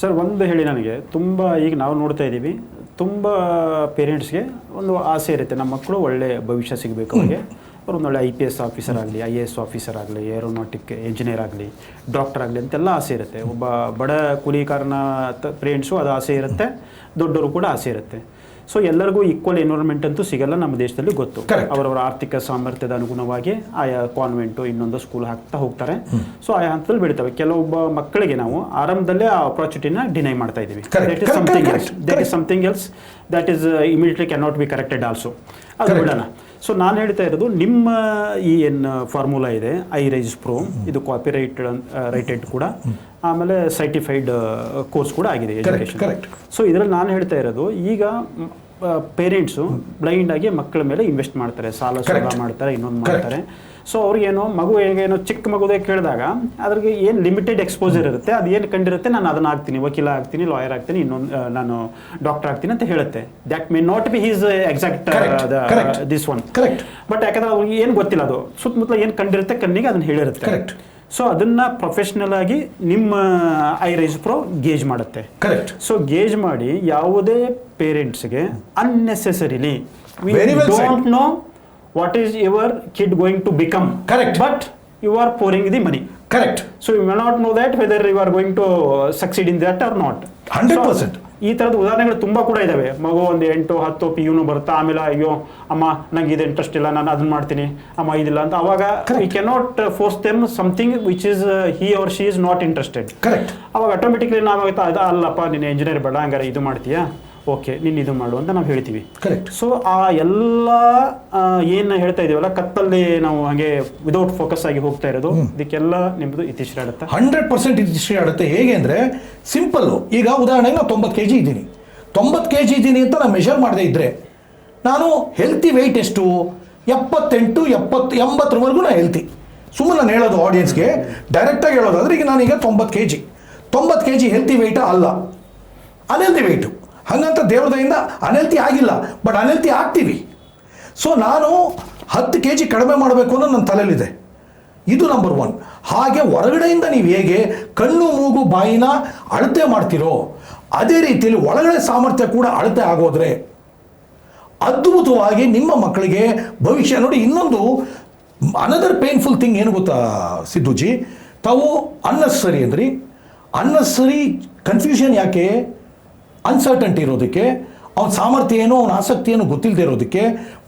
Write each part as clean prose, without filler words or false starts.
Sir ಒಂದು ಹೇಳಿ ನನಗೆ ತುಂಬ ಈಗ ನಾವು ನೋಡ್ತಾ ಇದ್ದೀವಿ ತುಂಬ ಪೇರೆಂಟ್ಸ್ಗೆ ಒಂದು ಆಸೆ ಇರುತ್ತೆ ನಮ್ಮ ಮಕ್ಕಳು ಒಳ್ಳೆ ಭವಿಷ್ಯ ಸಿಗಬೇಕು ಅವ್ರಿಗೆ ಅವ್ರು ಒಂದು ಒಳ್ಳೆ IPS ಆಫೀಸರ್ ಆಗಲಿ IAS ಆಫೀಸರ್ ಆಗಲಿ ಏರೋನಾಟಿಕ್ ಇಂಜಿನಿಯರ್ ಆಗಲಿ ಡಾಕ್ಟರ್ ಆಗಲಿ ಅಂತೆಲ್ಲ ಆಸೆ ಇರುತ್ತೆ. ಒಬ್ಬ ಬಡ ಕೂಲಿಕಾರನ ಪೇರೆಂಟ್ಸು ಅದು ಆಸೆ ಇರುತ್ತೆ, ದೊಡ್ಡವರು ಕೂಡ ಆಸೆ ಇರುತ್ತೆ. ಸೊ ಎಲ್ಲರಿಗೂ ಈಕ್ವಲ್ ಎನ್ವೈರನ್ಮೆಂಟ್ ಅಂತೂ ಸಿಗಲ್ಲ ನಮ್ಮ ದೇಶದಲ್ಲಿ ಗೊತ್ತು. ಅವರವರ ಆರ್ಥಿಕ ಸಾಮರ್ಥ್ಯದ ಅನುಗುಣವಾಗಿ ಆಯಾ ಕಾನ್ವೆಂಟು ಇನ್ನೊಂದು ಸ್ಕೂಲ್ ಹಾಕ್ತಾ ಹೋಗ್ತಾರೆ. ಸೊ ಆಯಾ ಹಂತದಲ್ಲಿ ಬೆಳಿತವೆ. ಕೆಲವೊಬ್ಬ ಮಕ್ಕಳಿಗೆ ನಾವು ಆರಂಭದಲ್ಲೇ ಆ ಆಪರ್ಚುನಿಟಿನ ಡಿನೈ ಮಾಡ್ತಾ ಇದ್ದೀವಿ. That is something else that is immediately can not be corrected also. ಅದು ಬಿಡೋಣ. ಸೊ ನಾನು ಹೇಳ್ತಾ ಇರೋದು ನಿಮ್ಮ ಈ ಏನು ಫಾರ್ಮುಲಾ ಇದೆ iRise Pro, ಇದು ರೈಟೆಡ್ ಕೂಡ, ಆಮೇಲೆ ಸರ್ಟಿಫೈಡ್ ಕೋರ್ಸ್ ಕೂಡ ಆಗಿದೆ ಎಜುಕೇಷನ್. ಸೊ ಇದರಲ್ಲಿ ನಾನು ಹೇಳ್ತಾ ಇರೋದು ಈಗ ಪೇರೆಂಟ್ಸು ಬ್ಲೈಂಡ್ ಆಗಿ ಮಕ್ಕಳ ಮೇಲೆ ಇನ್ವೆಸ್ಟ್ ಮಾಡ್ತಾರೆ, ಸಾಲ ಮಾಡ್ತಾರೆ, ಇನ್ನೊಂದು ಮಾಡ್ತಾರೆ. ಸೊ ಅವ್ರಿಗೇನೋ ಮಗು ಹೇಗೇನೋ ಚಿಕ್ಕ ಮಗುದೇ ಕೇಳಿದಾಗ ಅದ್ರಿಗೆ ಏನು ಲಿಮಿಟೆಡ್ ಎಕ್ಸ್ಪೋಜರ್ ಇರುತ್ತೆ, ಅದು ಏನು ಕಂಡಿರುತ್ತೆ, ನಾನು ಅದನ್ನ ಆಗ್ತೀನಿ, ವಕೀಲ ಆಗ್ತೀನಿ, ಲಾಯರ್ ಆಗ್ತೀನಿ, ಇನ್ನೊಂದು ನಾನು ಡಾಕ್ಟರ್ ಆಗ್ತೀನಿ ಅಂತ ಹೇಳುತ್ತೆ. That may not be his exact this one. But ಯಾಕಂದ್ರೆ ಅವ್ರಿಗೆ ಏನು ಗೊತ್ತಿಲ್ಲ, ಅದು ಸುತ್ತಮುತ್ತಲ ಏನು ಕಂಡಿರುತ್ತೆ ಕಣ್ಣಿಗೆ ಅದನ್ನ ಹೇಳಿರುತ್ತೆ. ಸೊ ಅದನ್ನ ಪ್ರೊಫೆಷನಲ್ ಆಗಿ ನಿಮ್ಮ iRise Pro ಗೇಜ್ ಮಾಡುತ್ತೆ. ಸೊ ಗೇಜ್ ಮಾಡಿ ಯಾವುದೇ ಪೇರೆಂಟ್ಸ್ಗೆ unnecessarily don't know what is your kid going to become, but you are pouring the money, so you may not know that whether you are going to succeed in that or not. 100%. ಈ ಥರದ ಉದಾಹರಣೆಗಳು ತುಂಬ ಕೂಡ ಇದ್ದಾವೆ. ಮಗು ಒಂದು 8-10 PU ಬರುತ್ತೆ, ಆಮೇಲೆ ಅಯ್ಯೋ ಅಮ್ಮ ನಂಗೆ ಇದು ಇಂಟ್ರೆಸ್ಟ್ ಇಲ್ಲ, ನಾನು ಅದನ್ನ ಮಾಡ್ತೀನಿ, ಅಮ್ಮ ಇದಿಲ್ಲ ಅಂತ. ಅವಾಗ V cannot force them something which is he or she is not interested. ಅವಾಗ ಆಟೋಮೆಟಿಕ್ಲಿ ನಾವಾಗುತ್ತೆ ಅಲ್ಲಪ್ಪ ನೀನು ಇಂಜಿನಿಯರ್ ಬೇಡ, ಹಂಗಾರೆ ಇದು ಮಾಡ್ತೀಯಾ, ಓಕೆ ನೀನು ಇದು ಮಾಡು ಅಂತ ನಾವು ಹೇಳ್ತೀವಿ. ಸೊ ಆ ಎಲ್ಲ ಏನು ಹೇಳ್ತಾ ಇದೀವಲ್ಲ ಕತ್ತಲ್ಲಿ ನಾವು ಹಾಗೆ ವಿದೌಟ್ ಫೋಕಸ್ ಆಗಿ ಹೋಗ್ತಾ ಇರೋದು, ಇದಕ್ಕೆಲ್ಲ ನಿಮ್ಮದು ಇತಿಶ್ರೀ ಆಡುತ್ತೆ. 100% ಇತಿಶ್ರೀ ಆಡುತ್ತೆ. ಹೇಗೆ ಅಂದರೆ ಸಿಂಪಲ್ಲು. ಈಗ ಉದಾಹರಣೆಗೆ ನಾನು 90 kg ಇದ್ದೀನಿ. 90 kg ಇದ್ದೀನಿ ಅಂತ ನಾನು ಮೆಷರ್ ಮಾಡದೇ ಇದ್ದರೆ ನಾನು ಹೆಲ್ತಿ ವೆಯ್ಟ್ ಎಷ್ಟು 78, 70, 80ವರೆಗೂ ನಾನು ಹೆಲ್ತಿ. ಸುಮ್ಮನೆ ನಾನು ಹೇಳೋದು ಆಡಿಯನ್ಸ್ಗೆ ಡೈರೆಕ್ಟಾಗಿ ಹೇಳೋದಾದ್ರೆ, ಈಗ ನಾನೀಗ 90 kg ಹೆಲ್ತಿ ವೆಯ್ಟ ಅಲ್ಲ, ಅನ್ಹೆಲ್ತಿ ವೆಯ್ಟು. ಹಾಗಂತ ದೇವರದಿಂದ ಅನಲ್ತಿ ಆಗಿಲ್ಲ, ಬಟ್ ಅನಲ್ತಿ ಆಗ್ತೀವಿ. ಸೊ ನಾನು 10 kg ಕಡಿಮೆ ಮಾಡಬೇಕು ಅನ್ನೋ ನನ್ನ ತಲೆಯಲ್ಲಿದೆ. ಇದು ನಂಬರ್ 1. ಹಾಗೆ ಹೊರಗಡೆಯಿಂದ ನೀವು ಹೇಗೆ ಕಣ್ಣು ಮೂಗು ಬಾಯಿನ ಅಳತೆ ಮಾಡ್ತೀರೋ ಅದೇ ರೀತಿಯಲ್ಲಿ ಒಳಗಡೆ ಸಾಮರ್ಥ್ಯ ಕೂಡ ಅಳತೆ ಆಗೋದ್ರೆ ಅದ್ಭುತವಾಗಿ ನಿಮ್ಮ ಮಕ್ಕಳಿಗೆ ಭವಿಷ್ಯ. ನೋಡಿ, ಇನ್ನೊಂದು ಅನದರ್ ಪೇನ್ಫುಲ್ ಥಿಂಗ್ ಏನು ಗೊತ್ತಾ ಸಿದ್ದುಜಿ, ತಾವು ಅನ್ನೆಸರಿ ಅಂದ್ರಿ. ಅನ್ನೆಸರಿ ಕನ್ಫ್ಯೂಷನ್ ಯಾಕೆ? ಅನ್ಸರ್ಟನ್ಟಿ ಇರೋದಕ್ಕೆ, ಅವನ ಸಾಮರ್ಥ್ಯ ಏನು, ಅವನ ಆಸಕ್ತಿ ಏನು ಗೊತ್ತಿಲ್ಲದೆ ಇರೋದಕ್ಕೆ,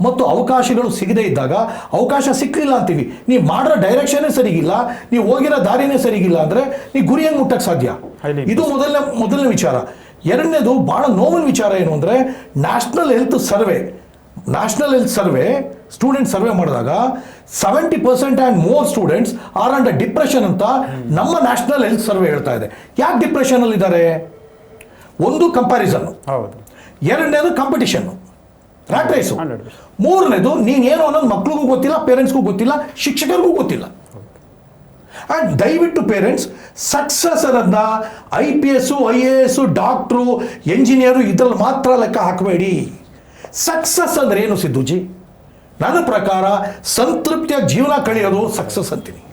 ಮತ್ತು ಅವಕಾಶಗಳು ಸಿಗದೇ ಇದ್ದಾಗ. ಅವಕಾಶ ಸಿಕ್ಕಲಿಲ್ಲ ಅಂತೀವಿ, ನೀವು ಮಾಡೋ ಡೈರೆಕ್ಷನ್ನೇ ಸರಿಗಿಲ್ಲ, ನೀವು ಹೋಗಿರೋ ದಾರಿನೇ ಸರಿಗಿಲ್ಲ ಅಂದರೆ ನೀವು ಗುರಿಯನ್ನು ಮುಟ್ಟಕ್ಕೆ ಸಾಧ್ಯ. ಇದು ಮೊದಲನೇ ವಿಚಾರ. ಎರಡನೇದು ಭಾಳ ನೋವಲ್ ವಿಚಾರ ಏನು ಅಂದರೆ, national health survey student survey ಮಾಡಿದಾಗ 70% and more students R under depression ಅಂತ ನಮ್ಮ ನ್ಯಾಷನಲ್ ಹೆಲ್ತ್ ಸರ್ವೆ ಹೇಳ್ತಾ ಇದೆ. ಯಾಕೆ ಡಿಪ್ರೆಷನಲ್ಲಿ ಇದ್ದಾರೆ? ಒಂದು ಕಂಪ್ಯಾರಿಸನ್, ಎರಡನೇದು ಕಾಂಪಿಟಿಷನ್ನು, ರ್ಯಾಟ್ ರೇಸು, ಮೂರನೇದು ನೀನೇನು ಅನ್ನೋದು ಮಕ್ಳಿಗೂ ಗೊತ್ತಿಲ್ಲ, ಪೇರೆಂಟ್ಸ್ಗೂ ಗೊತ್ತಿಲ್ಲ, ಶಿಕ್ಷಕರಿಗೂ ಗೊತ್ತಿಲ್ಲ. ಆ್ಯಂಡ್ ದಯವಿಟ್ಟು ಪೇರೆಂಟ್ಸ್ ಸಕ್ಸಸ್ ಅನ್ನೋದನ್ನ IPS, IAS, ಡಾಕ್ಟ್ರು, ಎಂಜಿನಿಯರು ಇದ್ರಲ್ಲಿ ಮಾತ್ರ ಲೆಕ್ಕ ಹಾಕಬೇಡಿ. ಸಕ್ಸಸ್ ಅಂದ್ರೆ ಏನು ಸಿದ್ದುಜಿ? ನನ್ನ ಪ್ರಕಾರ ಸಂತೃಪ್ತಿಯ ಜೀವನ ಕಳೆಯೋದು ಸಕ್ಸಸ್ ಅಂತೀನಿ.